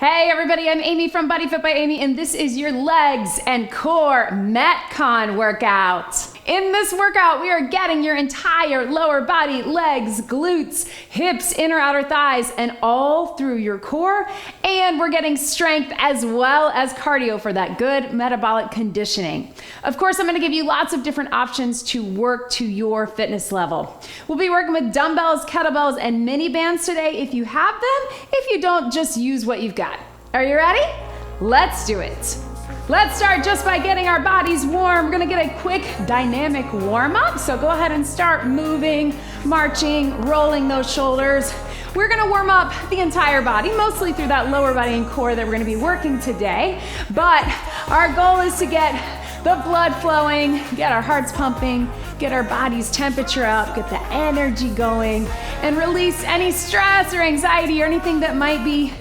Hey everybody, I'm Amy from BodyFit by Amy, and this is your legs and core MetCon workout. In this workout, we are getting your entire lower body, legs, glutes, hips, inner outer thighs, and all through your core. And we're getting strength as well as cardio for that good metabolic conditioning. Of course, I'm gonna give you lots of different options to work to your fitness level. We'll be working with dumbbells, kettlebells, and mini bands today if you have them. If you don't, just use what you've got. Are you ready? Let's do it. Let's start just by getting our bodies warm. We're gonna get a quick dynamic warm up. So go ahead and start moving, marching, rolling those shoulders. We're gonna warm up the entire body, mostly through that lower body and core that we're gonna be working today. But our goal is to get the blood flowing, get our hearts pumping, get our body's temperature up, get the energy going, and release any stress or anxiety or anything that might be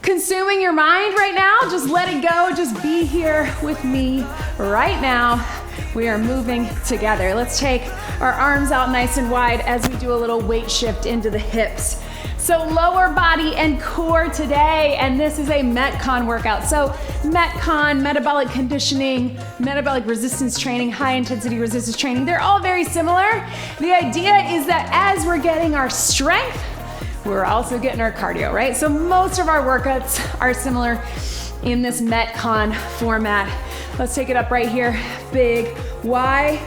consuming your mind right now. Just let it go. Just be here with me right now. We are moving together. Let's take our arms out nice and wide as we do a little weight shift into the hips. So lower body and core today, and this is a MetCon workout. So MetCon, metabolic conditioning, metabolic resistance training, high intensity resistance training, they're all very similar. The idea is that as we're getting our strength, we're also getting our cardio, right? So most of our workouts are similar in this MetCon format. Let's take it up right here. Big Y,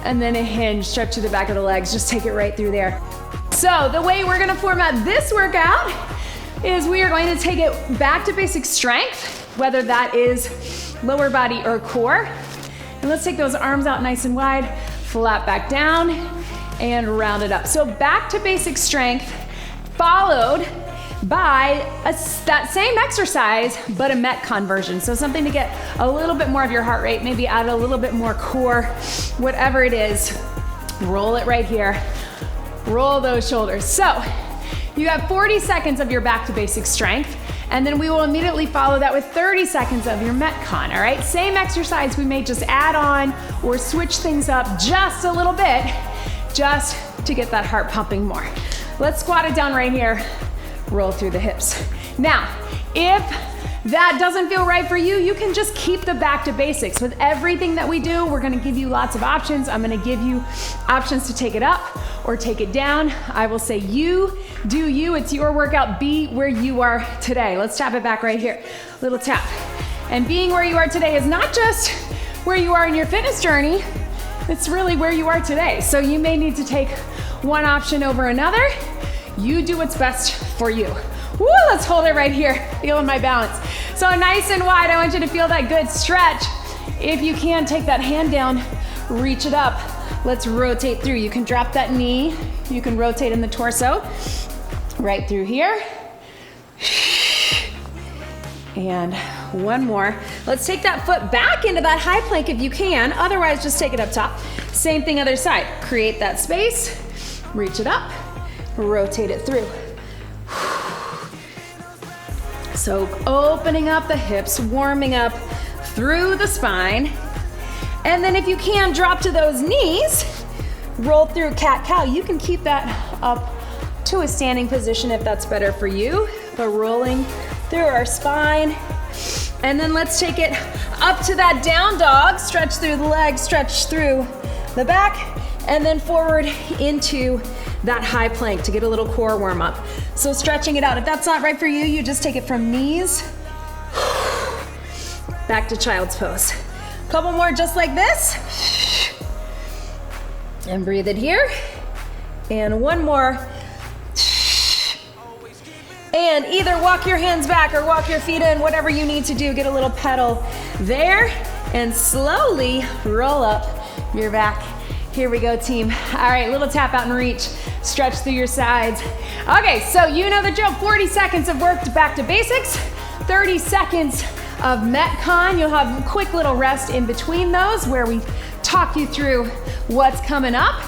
and then a hinge, stretch to the back of the legs. Just take it right through there. So the way we're gonna format this workout is we are going to take it back to basic strength, whether that is lower body or core. And let's take those arms out nice and wide, flat back down, and round it up. So back to basic strength, followed by that same exercise, but a MetCon version. So something to get a little bit more of your heart rate, maybe add a little bit more core, whatever it is. Roll it right here. Roll those shoulders. So you have 40 seconds of your back to basic strength, and then we will immediately follow that with 30 seconds of your MetCon, all right? Same exercise, we may just add on or switch things up just a little bit, just to get that heart pumping more. Let's squat it down right here, roll through the hips. Now, if that doesn't feel right for you, you can just keep the back to basics. With everything that we do, we're gonna give you lots of options. I'm gonna give you options to take it up or take it down. I will say you do you, it's your workout, be where you are today. Let's tap it back right here, little tap. And being where you are today is not just where you are in your fitness journey, it's really where you are today. So you may need to take one option over another. You do what's best for you. Woo, let's hold it right here, feeling my balance. So nice and wide, I want you to feel that good stretch. If you can, take that hand down, reach it up. Let's rotate through. You can drop that knee, you can rotate in the torso, right through here. And one more. Let's take that foot back into that high plank if you can, otherwise just take it up top. Same thing other side, create that space, reach it up, rotate it through. So opening up the hips, warming up through the spine. And then if you can, drop to those knees, roll through cat-cow. You can keep that up to a standing position if that's better for you, but rolling through our spine. And then let's take it up to that down dog, stretch through the legs, stretch through the back, and then forward into that high plank to get a little core warm up. So stretching it out. If that's not right for you, you just take it from knees back to child's pose. Couple more just like this. And breathe it here. And one more. And either walk your hands back or walk your feet in, whatever you need to do. Get a little pedal there and slowly roll up your back. Here we go, team. All right, little tap out and reach. Stretch through your sides. Okay, so you know the drill. 40 seconds of work back to basics, 30 seconds of MetCon. You'll have a quick little rest in between those where we talk you through what's coming up.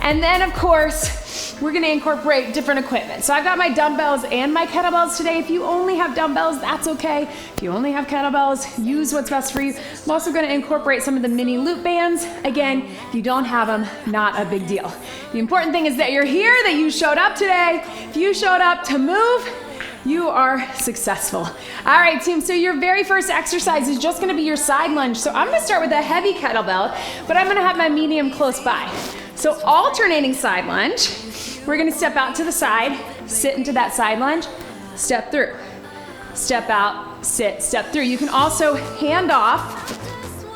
And then, of course, we're gonna incorporate different equipment. So I've got my dumbbells and my kettlebells today. If you only have dumbbells, that's okay. If you only have kettlebells, use what's best for you. I'm also gonna incorporate some of the mini loop bands. Again, if you don't have them, not a big deal. The important thing is that you're here, that you showed up today. If you showed up to move, You are successful. All right, team, so your very first exercise is just gonna be your side lunge. So I'm gonna start with a heavy kettlebell, but I'm gonna have my medium close by. So alternating side lunge, we're gonna step out to the side, sit into that side lunge, step through, step out, sit, step through. You can also hand off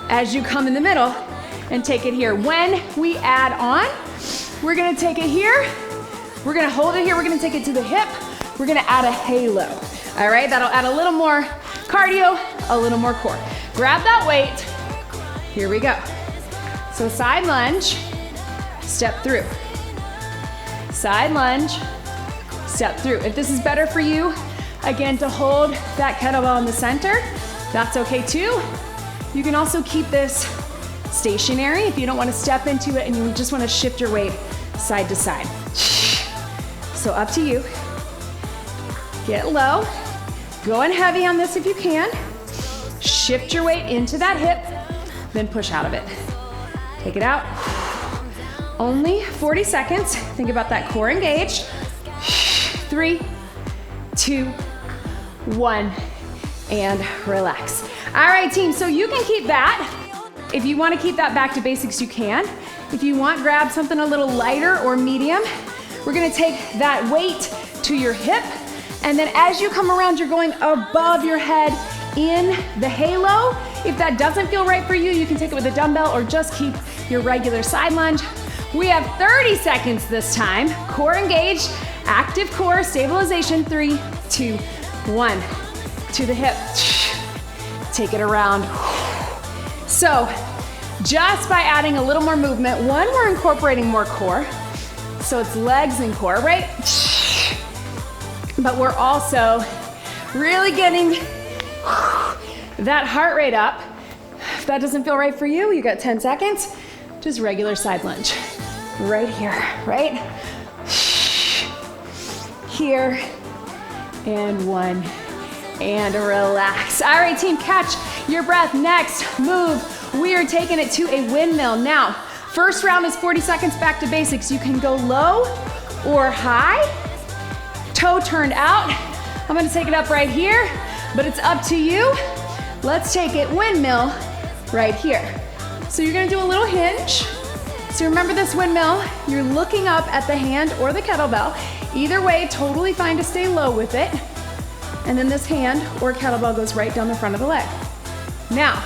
as you come in the middle and take it here. When we add on, we're gonna take it here, we're gonna hold it here, we're gonna take it to the hip, we're gonna add a halo. All right, that'll add a little more cardio, a little more core. Grab that weight, here we go. So side lunge, step through. Side lunge, step through. If this is better for you, again, to hold that kettlebell in the center, that's okay too. You can also keep this stationary if you don't want to step into it and you just want to shift your weight side to side. So up to you. Get low. Going heavy on this if you can. Shift your weight into that hip, then push out of it. Take it out. Only 40 seconds. Think about that core engaged. 3, 2, 1, and relax. All right, team, so you can keep that. If you want to keep that back to basics, you can. If you want, grab something a little lighter or medium. We're gonna take that weight to your hip, and then as you come around, you're going above your head in the halo. If that doesn't feel right for you, you can take it with a dumbbell or just keep your regular side lunge. We have 30 seconds this time. Core engaged, active core, stabilization, 3, 2, 1. To the hip, take it around. So, just by adding a little more movement, one, we're incorporating more core. So it's legs and core, right? But we're also really getting that heart rate up. If that doesn't feel right for you, you got 10 seconds. Just regular side lunge. Right here, right? Here, and 1, and relax. All right, team, catch your breath. Next move, we are taking it to a windmill. Now, first round is 40 seconds back to basics. You can go low or high, toe turned out. I'm gonna take it up right here, but it's up to you. Let's take it windmill right here. So you're gonna do a little hinge. So remember this windmill, you're looking up at the hand or the kettlebell. Either way, totally fine to stay low with it. And then this hand or kettlebell goes right down the front of the leg. Now,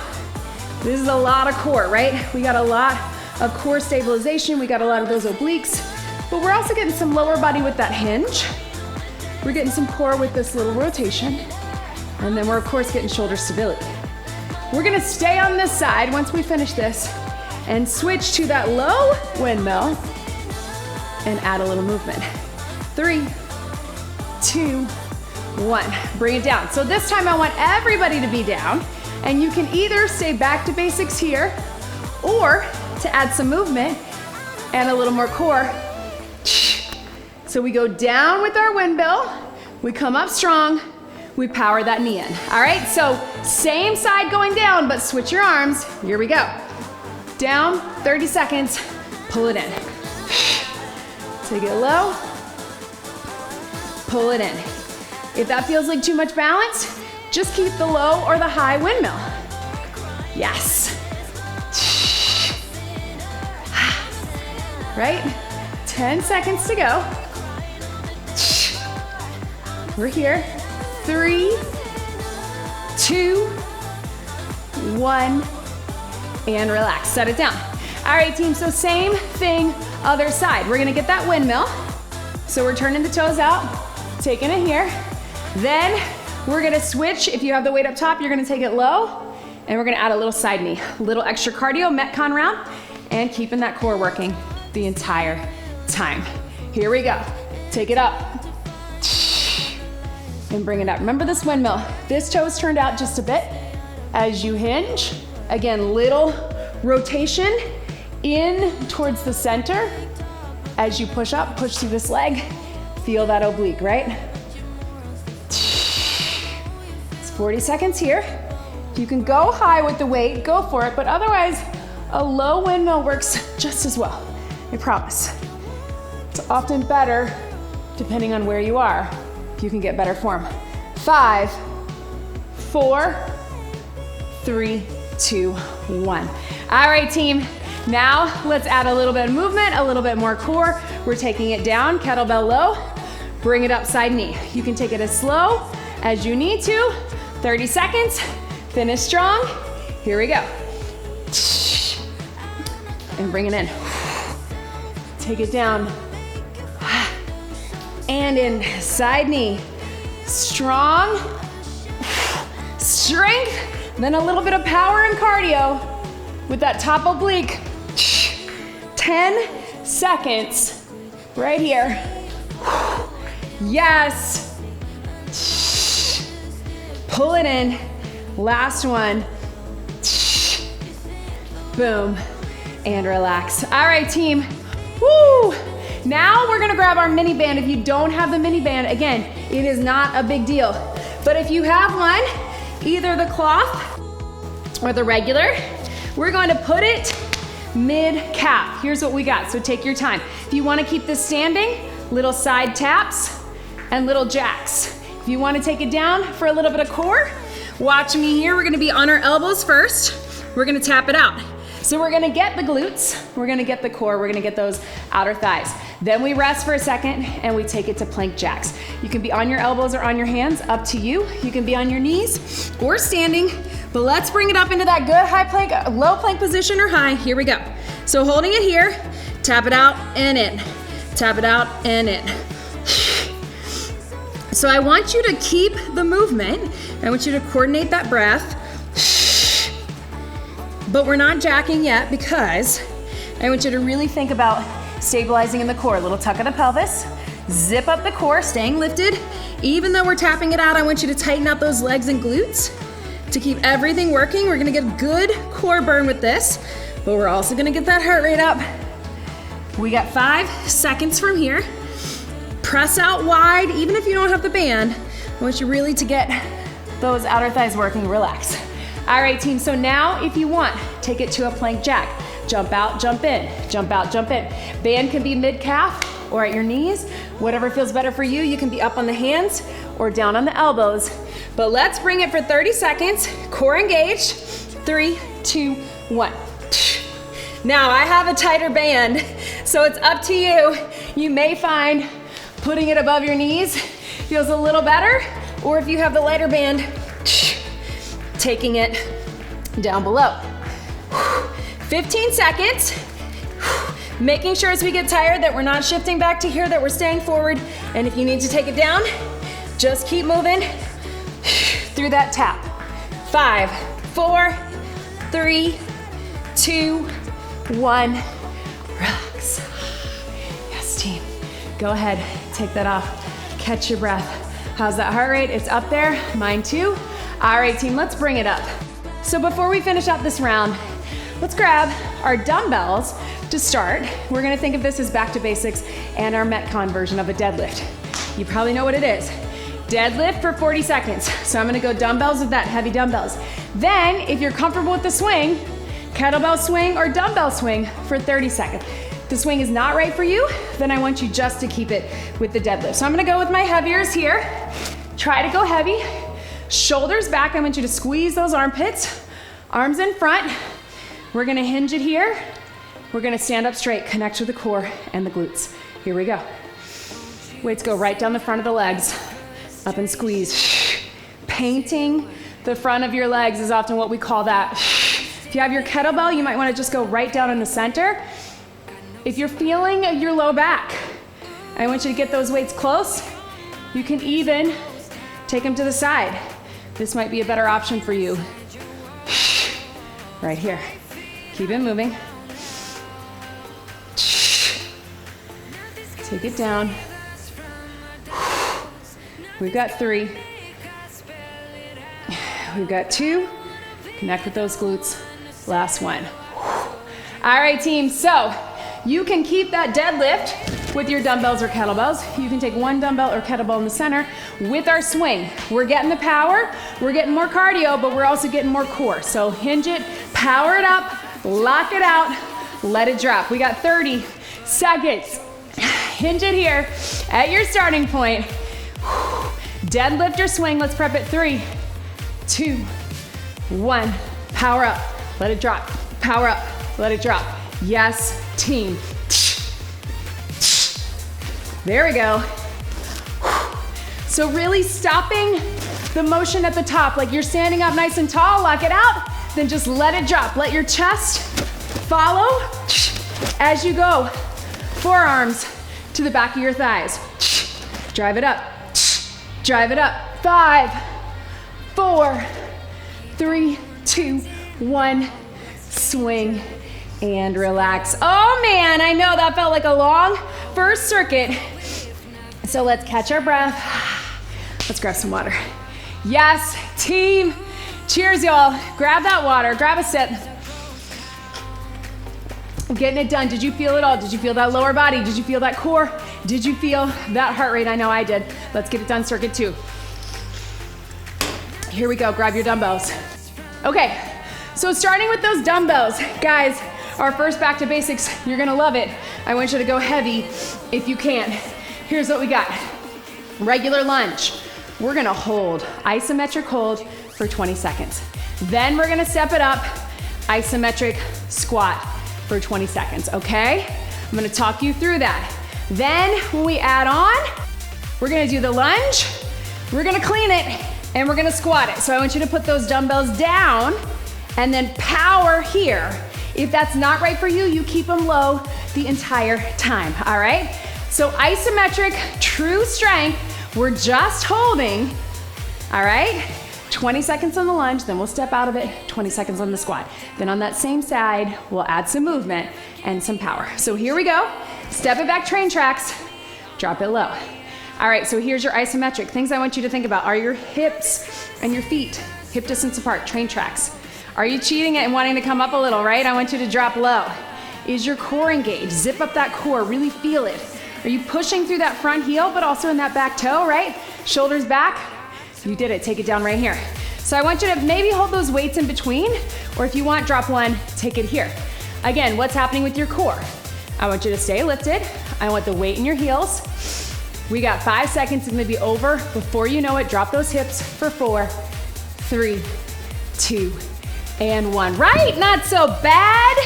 this is a lot of core, right? We got a lot of core stabilization. We got a lot of those obliques, but we're also getting some lower body with that hinge. We're getting some core with this little rotation. And then we're of course getting shoulder stability. We're gonna stay on this side once we finish this and switch to that low windmill and add a little movement. 3, 2, 1. Bring it down. So this time I want everybody to be down, and you can either stay back to basics here or to add some movement and a little more core. So we go down with our windmill, we come up strong, we power that knee in. All right, so same side going down, but switch your arms. Here we go. Down, 30 seconds, pull it in. Take it low, pull it in. If that feels like too much balance, just keep the low or the high windmill. Yes. Right? 10 seconds to go. We're here. 3, 2, 1, and relax. Set it down. All right, team, so same thing, other side. We're gonna get that windmill. So we're turning the toes out, taking it here. Then we're gonna switch. If you have the weight up top, you're gonna take it low, and we're gonna add a little side knee. A little extra cardio, MetCon round, and keeping that core working the entire time. Here we go. Take it up. And bring it up. Remember this windmill. This toe is turned out just a bit as you hinge. Again, little rotation in towards the center. As you push up, push through this leg. Feel that oblique, right? It's 40 seconds here. You can go high with the weight, go for it, but otherwise, a low windmill works just as well, I promise. It's often better, depending on where you are, you can get better form. 5, 4, 3, 2, 1. All right, team. Now let's add a little bit of movement, a little bit more core. We're taking it down, kettlebell low, bring it up side knee. You can take it as slow as you need to. 30 seconds, finish strong. Here we go. And bring it in. Take it down. And in, side knee. Strong, strength, then a little bit of power and cardio with that top oblique. 10 seconds right here. Yes. Pull it in. Last one. Boom. And relax. All right, team. Woo! Now we're gonna grab our mini band. If you don't have the mini band, again, it is not a big deal. But if you have one, either the cloth or the regular, we're going to put it mid-calf. Here's what we got, so take your time. If you wanna keep this standing, little side taps and little jacks. If you wanna take it down for a little bit of core, watch me here. We're gonna be on our elbows first. We're gonna tap it out. So we're gonna get the glutes, we're gonna get the core, we're gonna get those outer thighs. Then we rest for a second and we take it to plank jacks. You can be on your elbows or on your hands, up to you. You can be on your knees or standing, but let's bring it up into that good high plank, low plank position or high. Here we go. So holding it here, tap it out and in, tap it out and in. So I want you to keep the movement. I want you to coordinate that breath. But we're not jacking yet because I want you to really think about stabilizing in the core. A little tuck of the pelvis, zip up the core, staying lifted. Even though we're tapping it out, I want you to tighten out those legs and glutes to keep everything working. We're gonna get a good core burn with this, but we're also gonna get that heart rate up. We got 5 seconds from here. Press out wide, even if you don't have the band. I want you really to get those outer thighs working, relax. All right, team, so now if you want, take it to a plank jack. Jump out, jump in, jump out, jump in. Band can be mid-calf or at your knees, whatever feels better for you. You can be up on the hands or down on the elbows. But let's bring it for 30 seconds, core engaged. 3, 2, 1. Now I have a tighter band, so it's up to you. You may find putting it above your knees feels a little better, or if you have the lighter band, taking it down below. 15 seconds. Making sure as we get tired that we're not shifting back to here, that we're staying forward. And if you need to take it down, just keep moving through that tap. 5, 4, 3, 2, 1. Relax. Yes, team. Go ahead, take that off. Catch your breath. How's that heart rate? It's up there, mine too. All right, team, let's bring it up. So before we finish up this round, let's grab our dumbbells to start. We're gonna think of this as back to basics and our MetCon version of a deadlift. You probably know what it is. Deadlift for 40 seconds. So I'm gonna go dumbbells with that, heavy dumbbells. Then, if you're comfortable with the swing, kettlebell swing or dumbbell swing for 30 seconds. If the swing is not right for you, then I want you just to keep it with the deadlift. So I'm gonna go with my heaviers here. Try to go heavy. Shoulders back, I want you to squeeze those armpits. Arms in front. We're gonna hinge it here. We're gonna stand up straight, connect with the core and the glutes. Here we go. Weights go right down the front of the legs. Up and squeeze. Painting the front of your legs is often what we call that. If you have your kettlebell, you might wanna just go right down in the center. If you're feeling your low back, I want you to get those weights close. You can even take them to the side. This might be a better option for you. Right here. Keep it moving. Take it down. We've got 3. We've got 2. Connect with those glutes. Last one. All right, team. So you can keep that deadlift with your dumbbells or kettlebells. You can take one dumbbell or kettlebell in the center with our swing. We're getting the power, we're getting more cardio, but we're also getting more core. So hinge it, power it up, lock it out, let it drop. We got 30 seconds. Hinge it here at your starting point. Deadlift or swing, let's prep it. 3, 2, 1. Power up, let it drop. Power up, let it drop. Yes, team. There we go. So really stopping the motion at the top, like you're standing up nice and tall, lock it out, then just let it drop. Let your chest follow as you go. Forearms to the back of your thighs. Drive it up, drive it up. 5, 4, 3, 2, 1. Swing and relax. Oh man, I know that felt like a long first circuit. So let's catch our breath. Let's grab some water. Yes, team. Cheers, y'all. Grab that water, grab a sip. Getting it done. Did you feel it all? Did you feel that lower body? Did you feel that core? Did you feel that heart rate? I know I did. Let's get it done, circuit 2. Here we go, grab your dumbbells. Okay, so starting with those dumbbells, guys, our first back to basics, you're gonna love it. I want you to go heavy if you can. Here's what we got. Regular lunge. We're gonna hold, isometric hold for 20 seconds. Then we're gonna step it up, isometric squat for 20 seconds, okay? I'm gonna talk you through that. Then when we add on, we're gonna do the lunge, we're gonna clean it, and we're gonna squat it. So I want you to put those dumbbells down and then power here. If that's not right for you, you keep them low the entire time, all right? So isometric, true strength, we're just holding, all right? 20 seconds on the lunge, then we'll step out of it, 20 seconds on the squat. Then on that same side, we'll add some movement and some power. So here we go, step it back, train tracks, drop it low. All right, so here's your isometric. Things I want you to think about are your hips and your feet, hip distance apart, train tracks. Are you cheating it and wanting to come up a little, right? I want you to drop low. Is your core engaged? Zip up that core, really feel it. Are you pushing through that front heel, but also in that back toe, right? Shoulders back, you did it, take it down right here. So I want you to maybe hold those weights in between, or if you want, drop one, take it here. Again, what's happening with your core? I want you to stay lifted. I want the weight in your heels. We got 5 seconds, it's gonna be over. Before you know it, drop those hips for 4, 3, 2, and 1. Right, not so bad.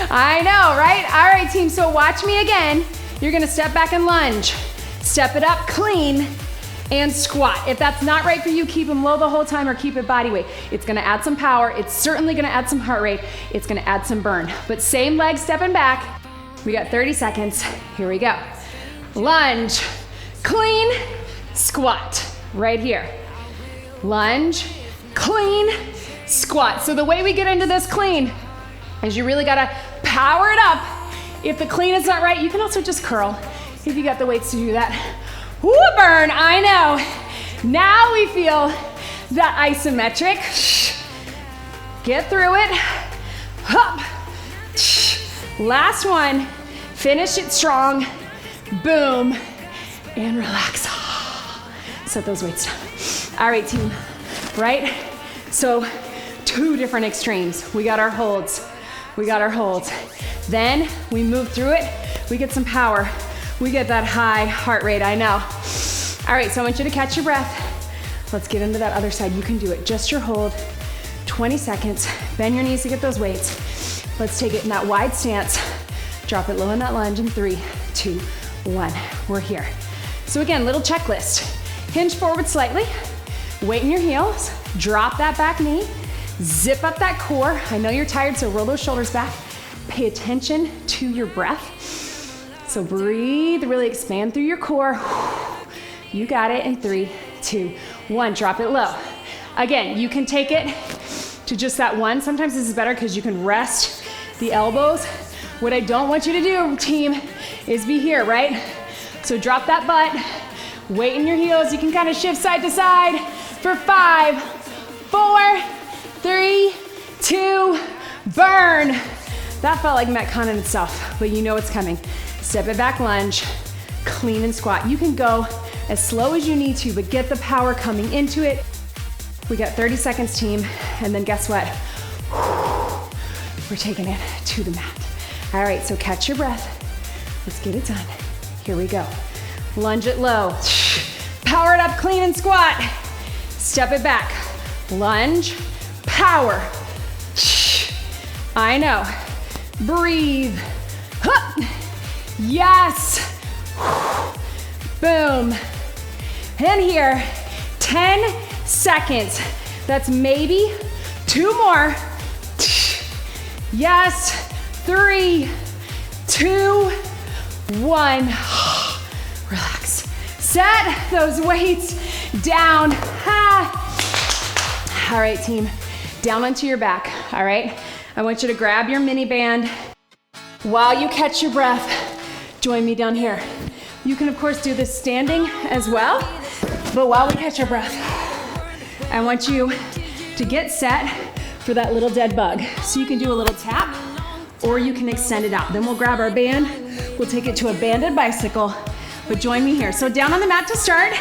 I know, right? All right, team, so watch me again. You're gonna step back and lunge. Step it up, clean, and squat. If that's not right for you, keep them low the whole time or keep it body weight. It's gonna add some power. It's certainly gonna add some heart rate. It's gonna add some burn. But same leg stepping back. We got 30 seconds. Here we go. Lunge, clean, squat. Right here. Lunge, clean, squat. So the way we get into this clean is you really gotta power it up. If the clean is not right, you can also just curl if you got the weights to do that. Woo, burn, I know. Now we feel that isometric. Get through it. Hup. Last one. Finish it strong. Boom. And relax. Set those weights down. All right, team. Right? So 2 different extremes. We got our holds. We got our holds. Then we move through it. We get some power. We get that high heart rate, I know. All right, so I want you to catch your breath. Let's get into that other side. You can do it. Just your hold. 20 seconds. Bend your knees to get those weights. Let's take it in that wide stance. Drop it low in that lunge in 3, 2, 1. We're here. So again, little checklist. Hinge forward slightly. Weight in your heels. Drop that back knee. Zip up that core. I know you're tired, so roll those shoulders back. Pay attention to your breath. So breathe, really expand through your core. You got it in 3, 2, 1. Drop it low. Again, you can take it to just that one. Sometimes this is better because you can rest the elbows. What I don't want you to do, team, is be here, right? So drop that butt, weight in your heels. You can kind of shift side to side for 5, 4, 3, 2, burn. That felt like MetCon in itself, but you know it's coming. Step it back, lunge, clean and squat. You can go as slow as you need to, but get the power coming into it. We got 30 seconds, team, and then guess what? We're taking it to the mat. All right, so catch your breath. Let's get it done. Here we go. Lunge it low. Power it up, clean and squat. Step it back. Lunge, power. I know. Breathe. Hup. Yes. Boom. And here, 10 seconds. That's maybe 2 more. Yes. 3, 2, 1. Relax. Set those weights down. All right, team, down onto your back, all right? I want you to grab your mini band. While you catch your breath, join me down here. You can, of course, do this standing as well, but while we catch our breath, I want you to get set for that little dead bug. So you can do a little tap, or you can extend it out. Then we'll grab our band, we'll take it to a banded bicycle, but join me here. So down on the mat to start,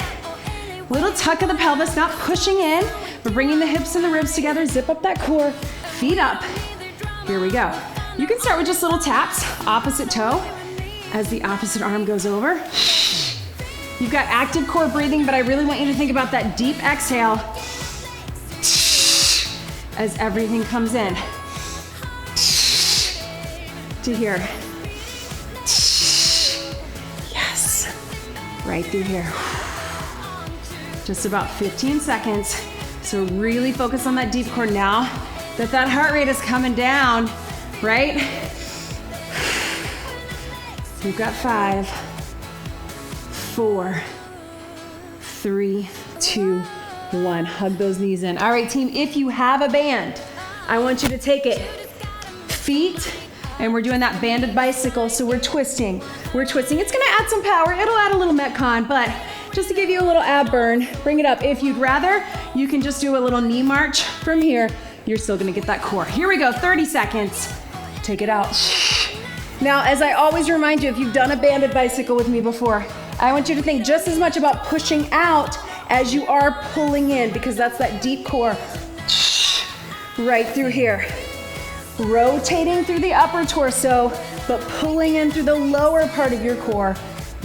little tuck of the pelvis, not pushing in. We're bringing the hips and the ribs together, zip up that core, feet up. Here we go. You can start with just little taps, opposite toe, as the opposite arm goes over. You've got active core breathing, but I really want you to think about that deep exhale as everything comes in. To here. Yes. Right through here. Just about 15 seconds. So really focus on that deep core now that heart rate is coming down, right? We've got 5, 4, 3, 2, 1. Hug those knees in. All right, team, if you have a band, I want you to take it feet, and we're doing that banded bicycle, so we're twisting. It's gonna add some power. It'll add a little MetCon, but just to give you a little ab burn, bring it up. If you'd rather, you can just do a little knee march from here. You're still gonna get that core. Here we go, 30 seconds. Take it out. Now, as I always remind you, if you've done a banded bicycle with me before, I want you to think just as much about pushing out as you are pulling in, because that's that deep core. Right through here. Rotating through the upper torso, but pulling in through the lower part of your core,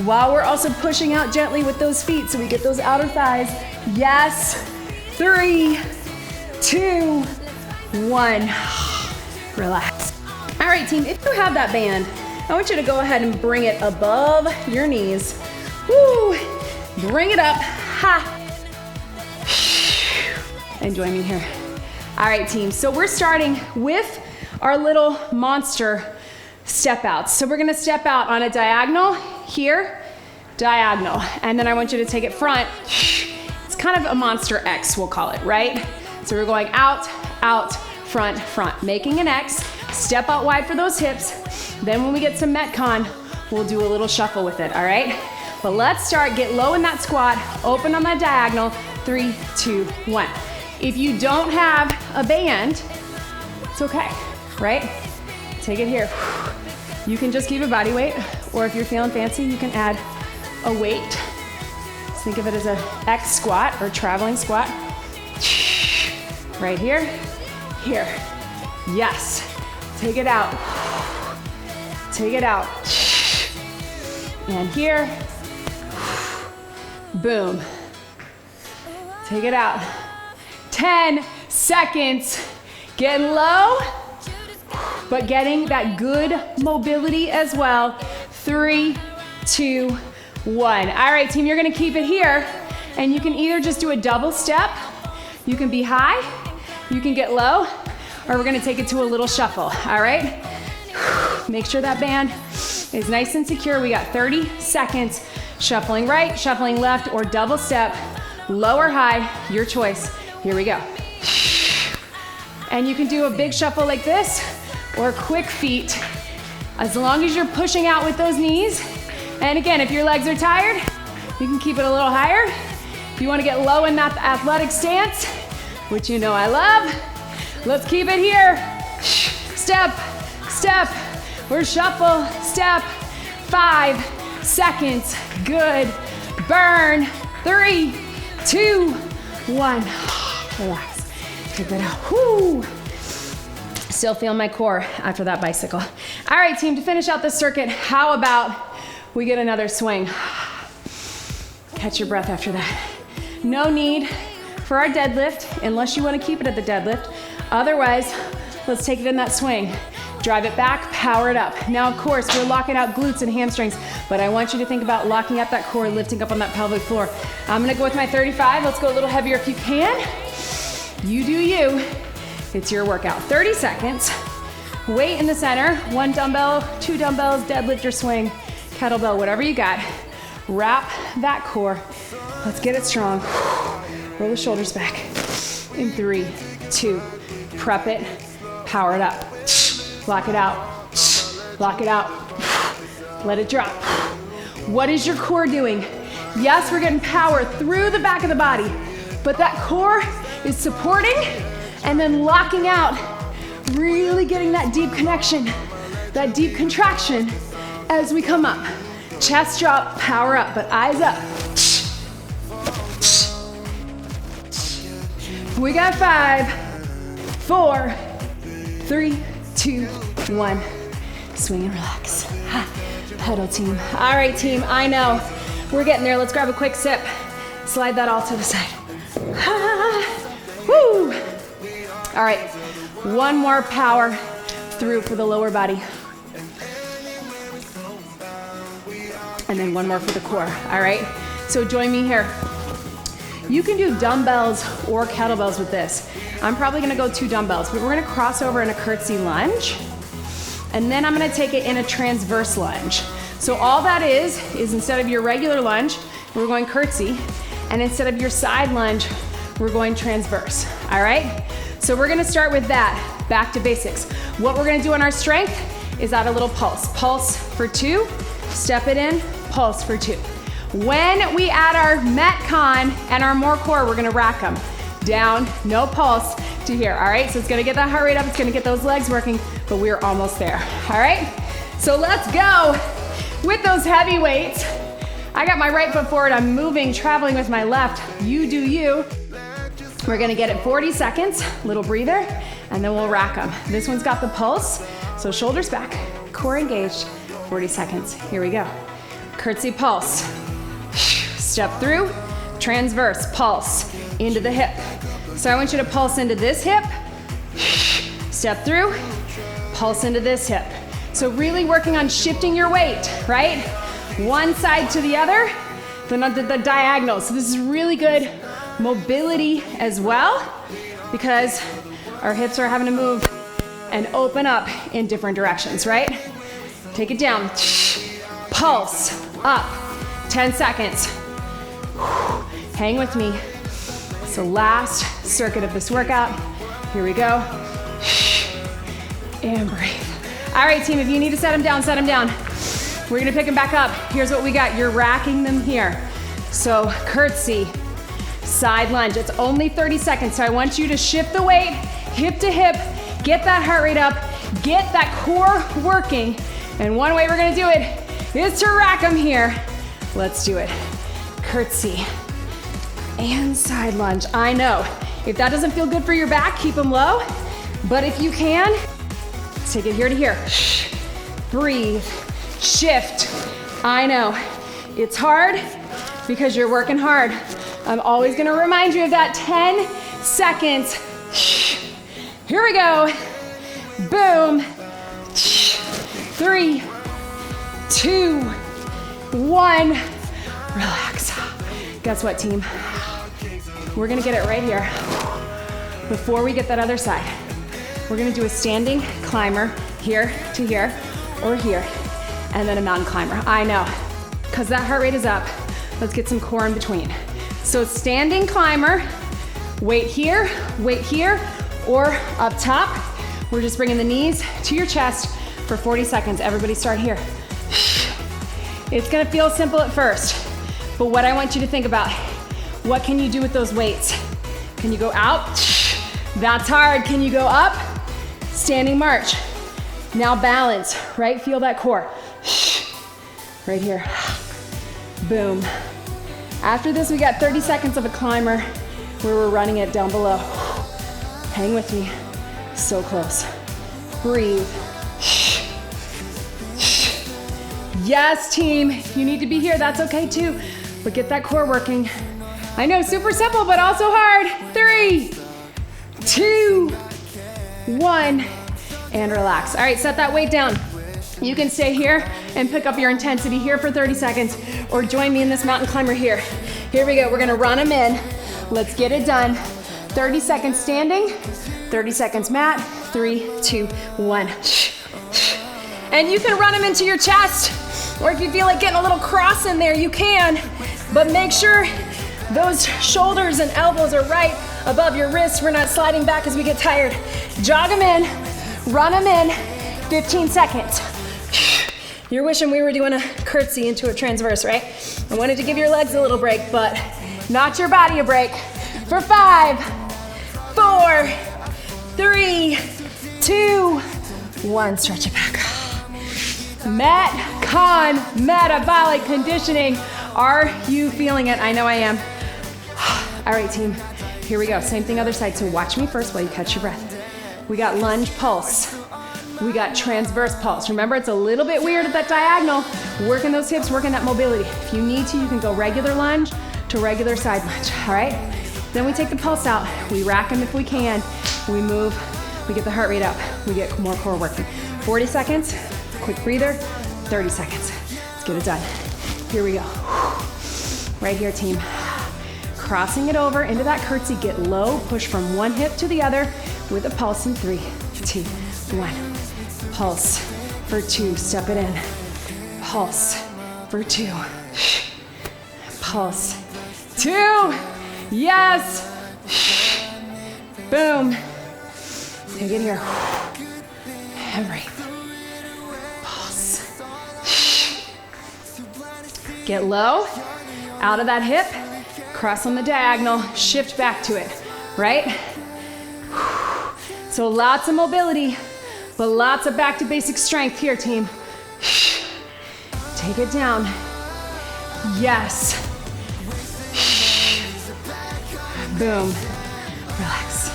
while we're also pushing out gently with those feet so we get those outer thighs. Yes. 3, 2, 1. Relax. All right, team, if you have that band, I want you to go ahead and bring it above your knees. Woo. Bring it up. Ha. And join me here. All right, team, so we're starting with our little monster step outs. So we're gonna step out on a diagonal here, diagonal, and then I want you to take it front. It's kind of a monster X, we'll call it, right? So we're going out, out, front, front, making an X. Step out wide for those hips. Then when we get some MetCon, we'll do a little shuffle with it, all right? But let's start, get low in that squat, open on that diagonal, 3, 2, 1. If you don't have a band, it's okay, right? Take it here. You can just keep a body weight, or if you're feeling fancy, you can add a weight. Just think of it as an X squat or traveling squat. Right here, here. Yes. Take it out. Take it out. And here. Boom. Take it out. 10 seconds. Getting low, but getting that good mobility as well. 3, 2, 1. All right, team, you're gonna keep it here, and you can either just do a double step, you can be high, you can get low, or we're gonna take it to a little shuffle, all right? Make sure that band is nice and secure. We got 30 seconds. Shuffling right, shuffling left, or double step, low or high, your choice. Here we go. And you can do a big shuffle like this, or quick feet, as long as you're pushing out with those knees. And again, if your legs are tired, you can keep it a little higher. If you want to get low in that athletic stance, which you know I love, let's keep it here. Step, step, or shuffle, step. 5 seconds, good. Burn, 3, 2, 1. Relax, take that out. Whoo. Still feel my core after that bicycle. All right, team, to finish out this circuit, how about we get another swing? Catch your breath after that. No need for our deadlift unless you want to keep it at the deadlift. Otherwise, let's take it in that swing. Drive it back, power it up. Now, of course, we're locking out glutes and hamstrings, but I want you to think about locking up that core, lifting up on that pelvic floor. I'm gonna go with my 35. Let's go a little heavier if you can. You do you. It's your workout. 30 seconds. Weight in the center. 1 dumbbell, 2 dumbbells, deadlift or swing, kettlebell, whatever you got. Wrap that core. Let's get it strong. Roll the shoulders back. In 3, 2, prep it, power it up. Lock it out. Lock it out. Let it drop. What is your core doing? Yes, we're getting power through the back of the body, but that core is supporting and then locking out, really getting that deep connection, that deep contraction as we come up. Chest drop, power up, but eyes up. We got 5, 4, 3, 2, 1. Swing and relax. Pedal team. All right, team, I know. We're getting there. Let's grab a quick sip. Slide that all to the side. Woo! All right, one more power through for the lower body. And then one more for the core, all right? So join me here. You can do dumbbells or kettlebells with this. I'm probably gonna go 2 dumbbells, but we're gonna cross over in a curtsy lunge. And then I'm gonna take it in a transverse lunge. So all that is instead of your regular lunge, we're going curtsy. And instead of your side lunge, we're going transverse, all right? So we're gonna start with that, back to basics. What we're gonna do on our strength is add a little pulse. Pulse for 2, step it in, pulse for 2. When we add our MetCon and our more core, we're gonna rack them. Down, no pulse to here, all right? So it's gonna get that heart rate up, it's gonna get those legs working, but we're almost there, all right? So let's go with those heavy weights. I got my right foot forward, I'm moving, traveling with my left. You do you. We're gonna get it 40 seconds, little breather, and then we'll rack them. This one's got the pulse, so shoulders back, core engaged, 40 seconds. Here we go. Curtsy pulse. Step through, transverse, pulse, into the hip. So I want you to pulse into this hip, step through, pulse into this hip. So really working on shifting your weight, right? One side to the other, the diagonal. So this is really good mobility as well because our hips are having to move and open up in different directions, right? Take it down, pulse, up, 10 seconds. Hang with me. So last circuit of this workout. Here we go. And breathe. All right, team, if you need to set them down, set them down. We're gonna pick them back up. Here's what we got. You're racking them here. So curtsy, side lunge. It's only 30 seconds, so I want you to shift the weight, hip to hip, get that heart rate up, get that core working. And one way we're gonna do it is to rack them here. Let's do it. Curtsy and side lunge. I know, if that doesn't feel good for your back, keep them low. But if you can, let's take it here to here. Breathe, shift. I know, it's hard because you're working hard. I'm always gonna remind you of that 10 seconds. Here we go. Boom. 3, 2, 1. Relax. Guess what, team? We're gonna get it right here. Before we get that other side, we're gonna do a standing climber here to here or here, and then a mountain climber. I know, because that heart rate is up. Let's get some core in between. So standing climber, weight here, or up top. We're just bringing the knees to your chest for 40 seconds. Everybody start here. It's gonna feel simple at first, but what I want you to think about, what can you do with those weights? Can you go out? That's hard. Can you go up? Standing march. Now balance, right? Feel that core. Right here. Boom. After this, we got 30 seconds of a climber where we're running it down below. Hang with me. So close. Breathe. Yes, team. You need to be here. That's okay too. but get that core working. I know, super simple, but also hard. 3, 2, 1, and relax. All right, set that weight down. You can stay here and pick up your intensity here for 30 seconds, or join me in this mountain climber here. Here we go, we're gonna run them in. Let's get it done. 30 seconds standing, 30 seconds mat, 3, 2, 1. And you can run them into your chest, or if you feel like getting a little cross in there, you can, but make sure those shoulders and elbows are right above your wrists. We're not sliding back as we get tired. Jog them in, run them in, 15 seconds. You're wishing we were doing a curtsy into a transverse, right? I wanted to give your legs a little break, but not your body a break. For 5, 4, 3, 2, 1, stretch it back. MetCon, metabolic conditioning. Are you feeling it? I know I am. All right, team, here we go. Same thing other side, so watch me first while you catch your breath. We got lunge pulse. We got transverse pulse. Remember, it's a little bit weird at that diagonal. Working those hips, working that mobility. If you need to, you can go regular lunge to regular side lunge, all right? Then we take the pulse out. We rack them if we can. We move, we get the heart rate up. We get more core working. 40 seconds, quick breather, 30 seconds. Let's get it done. Here we go. Right here, team. Crossing it over into that curtsy, get low, push from one hip to the other with a pulse in 3, 2, 1. Pulse for 2, step it in. Pulse for 2. Pulse. 2, yes. Boom. Take it here. And breathe. Pulse. Get low, out of that hip, cross on the diagonal, shift back to it, right? So lots of mobility, but lots of back to basic strength here, team. Take it down. Yes. Boom. Relax.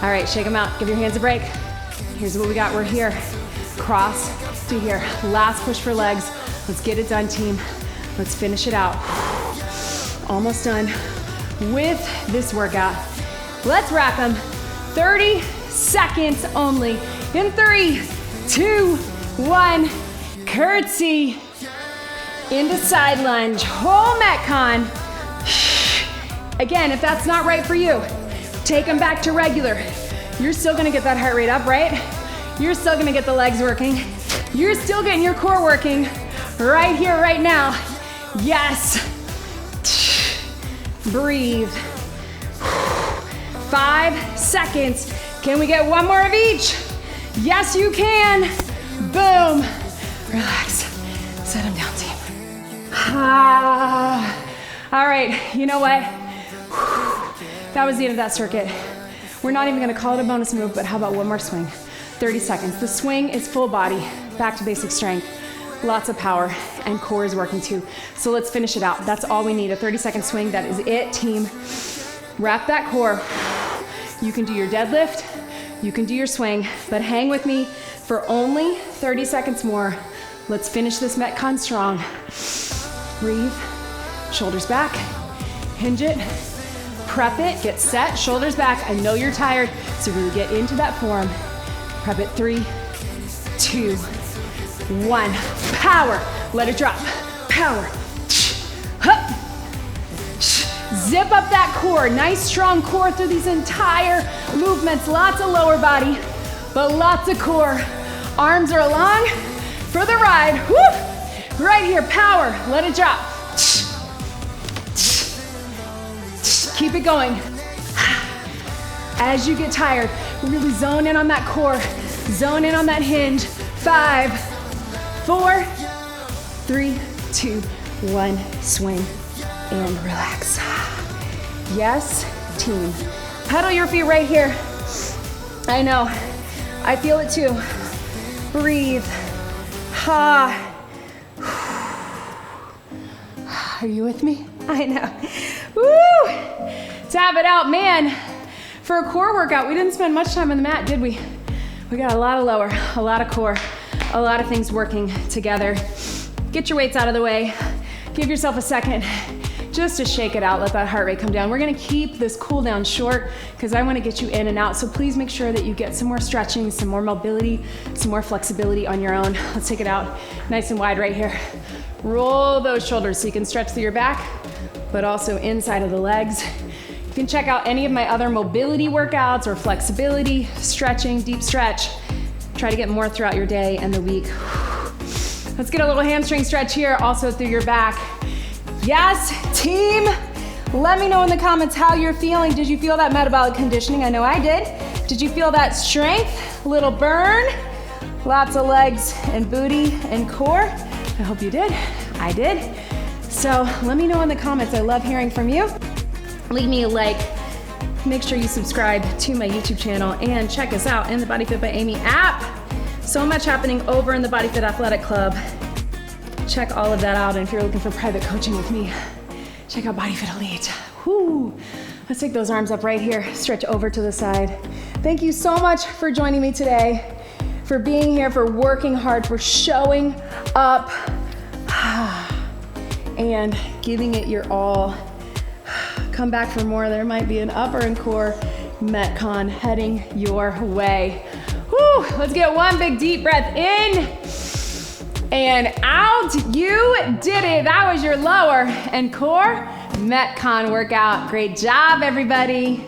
All right, shake them out. Give your hands a break. Here's what we got. We're here. Cross to here. Last push for legs. Let's get it done, team. Let's finish it out. Almost done with this workout. Let's wrap them. 30 seconds only. In 3, 2, 1. Curtsy. Into side lunge. Whole MetCon. Again, if that's not right for you, take them back to regular. You're still gonna get that heart rate up, right? You're still gonna get the legs working. You're still getting your core working right here, right now. Yes. Breathe. 5 seconds. Can we get one more of each? Yes, you can. Boom. Relax. Set them down, team. All right, you know what? That was the end of that circuit. We're not even gonna call it a bonus move, but how about one more swing? 30 seconds. The swing is full body, back to basic strength. Lots of power, and core is working too. So let's finish it out. That's all we need, a 30-second swing. That is it, team. Wrap that core. You can do your deadlift, you can do your swing, but hang with me for only 30 seconds more. Let's finish this MetCon strong. Breathe, shoulders back, hinge it, prep it, get set, shoulders back. I know you're tired, so really get into that form. Prep it, 3, 2, 1. Power, let it drop. Power. Hup. Zip up that core. Nice strong core through these entire movements. Lots of lower body, but lots of core. Arms are along for the ride. Woo! Right here, power, let it drop. Keep it going. As you get tired, really zone in on that core. Zone in on that hinge. 5, 4, 3, 2, 1. Swing and relax. Yes, team. Pedal your feet right here. I know, I feel it too. Breathe. Ha. Are you with me? I know. Woo! Tap it out, man. For a core workout, we didn't spend much time on the mat, did we? We got a lot of lower, a lot of core, a lot of things working together. Get your weights out of the way. Give yourself a second. just to shake it out, let that heart rate come down. We're gonna keep this cool down short because I wanna get you in and out. So please make sure that you get some more stretching, some more mobility, some more flexibility on your own. Let's take it out nice and wide right here. Roll those shoulders so you can stretch through your back, but also inside of the legs. You can check out any of my other mobility workouts or flexibility, stretching, deep stretch. Try to get more throughout your day and the week. Let's get a little hamstring stretch here, also through your back. Yes, team, let me know in the comments how you're feeling. Did you feel that metabolic conditioning? I know I did. Did you feel that strength? Little burn? Lots of legs and booty and core. I hope you did. I did. So let me know in the comments. I love hearing from you. Leave me a like. Make sure you subscribe to my YouTube channel and check us out in the BodyFit by Amy app. So much happening over in the BodyFit Athletic Club. Check all of that out. And if you're looking for private coaching with me, check out BodyFit Elite. Woo. Let's take those arms up right here. Stretch over to the side. Thank you so much for joining me today, for being here, for working hard, for showing up and giving it your all. Come back for more. There might be an upper and core MetCon heading your way. Woo! Let's get one big deep breath in and out. You did it. That was your lower and core MetCon workout. Great job, everybody.